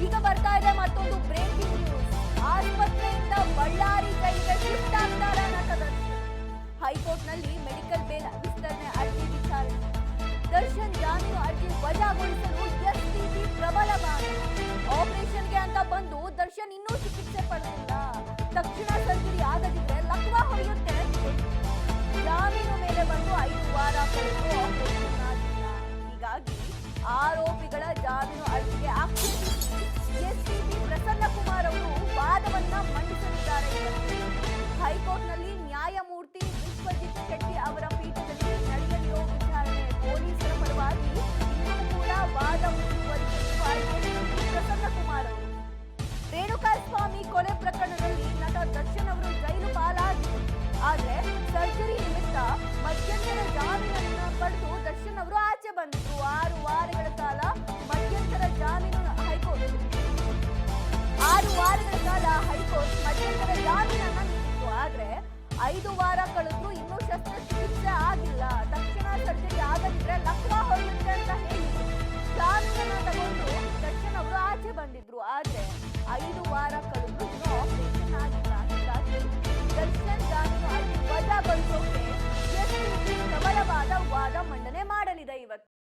ಈಗ ಬರ್ತಾ ಇದೆ ಮತ್ತೊಂದು ಬ್ರೇಕಿಂಗ್ ನ್ಯೂಸ್. ಆಸ್ಪತ್ರೆಯಿಂದ ಬಳ್ಳಾರಿ ಜೈಲಿಗೆ ಶಿಫ್ಟ್ ಆಗ್ತಾರ ನಟ ದರ್ಶನ್. ಹೈಕೋರ್ಟ್ನಲ್ಲಿ ಮೆಡಿಕಲ್ ಬೇಲ್ ವಿಸ್ತರಣೆ ಅರ್ಜಿ ವಿಚಾರಣೆ. ದರ್ಶನ್ ಜಾಮೀನು ಅರ್ಜಿ ವಜಾಗೊಳಿಸಲು ಎಸ್ಪಿಪಿ ಪ್ರಬಲ ವಾದ. ಆಪರೇಷನ್ಗೆ ಅಂತ ಬಂದು ದರ್ಶನ್ ಇನ್ನೂ ಚಿಕಿತ್ಸೆ ಪಡೆದಿಲ್ಲ. ತಕ್ಷಣ ಸರ್ಜರಿ ಆಗದಿದ್ರೆ ಲಕ್ವಾ ಹೊಡೆಯುತ್ತೆ. ಜಾಮೀನು ಮೇಲೆ ಬಂದು 5 ವಾರ ಕಳೆದು ಆಪರೇಷನ್ ಆಗಿಲ್ಲ. ಹೀಗಾಗಿ ಆರೋಪಿಗಳ ಜಾಮೀನು ಅರ್ಜಿಗೆ ಆಕ್ಷೇಪಿಸಿ ಎಸ್ಪಿಪಿ ಪ್ರಸನ್ನ ಕುಮಾರ್ ಅವರು ವಾದವನ್ನ ಮಂಡಿಸಲಿದ್ದಾರೆ. ಹೈಕೋರ್ಟ್ನಲ್ಲಿ ನ್ಯಾಯಮೂರ್ತಿ ವಿಶ್ವಜಿತ್ ಶೆಟ್ಟಿ ಅವರ ಪೀಠದಲ್ಲಿ ನಡೆಯಲಿರೋ ವಿಚಾರಣೆ. ಪೊಲೀಸರ ಪರವಾಗಿ ಇನ್ನೂ ಕೂಡ ವಾದ ಮುಂದುವರಿಸಲು ಪ್ರಸನ್ನ ಕುಮಾರ್ ಅವರು. ರೇಣುಕಾಸ್ವಾಮಿ ಕೊಲೆ ಪ್ರಕರಣದಲ್ಲಿ ನಟ ದರ್ಶನ್ ಅವರು ಜೈಲು ಪಾಲಾಗಿದ್ದರು. ಆದ್ರೆ ಸರ್ಜರಿ ನಿಮಿತ್ತ ಮಧ್ಯಂತರ ಜಾಮೀನನ್ನ ಪಡೆದು ದರ್ಶನ್ ಅವರು ಆಚೆ ಬಂದಿದ್ರು. 6 ವಾರಗಳ ಕಾಲ ಮಧ್ಯಂತರ ಜಾಮೀನು ಹೈಕೋರ್ಟ್ 6 ವಾರಗಳ ಕಾಲ ಹೈಕೋರ್ಟ್ ಮಧ್ಯಂತರ ಜಾಮೀನನ್ನ ನೀಡಿತ್ತು. ಆದ್ರೆ 5 ವಾರ ಕಳೆದ್ರು ಇನ್ನೂ ಶಸ್ತ್ರಚಿಕಿತ್ಸೆ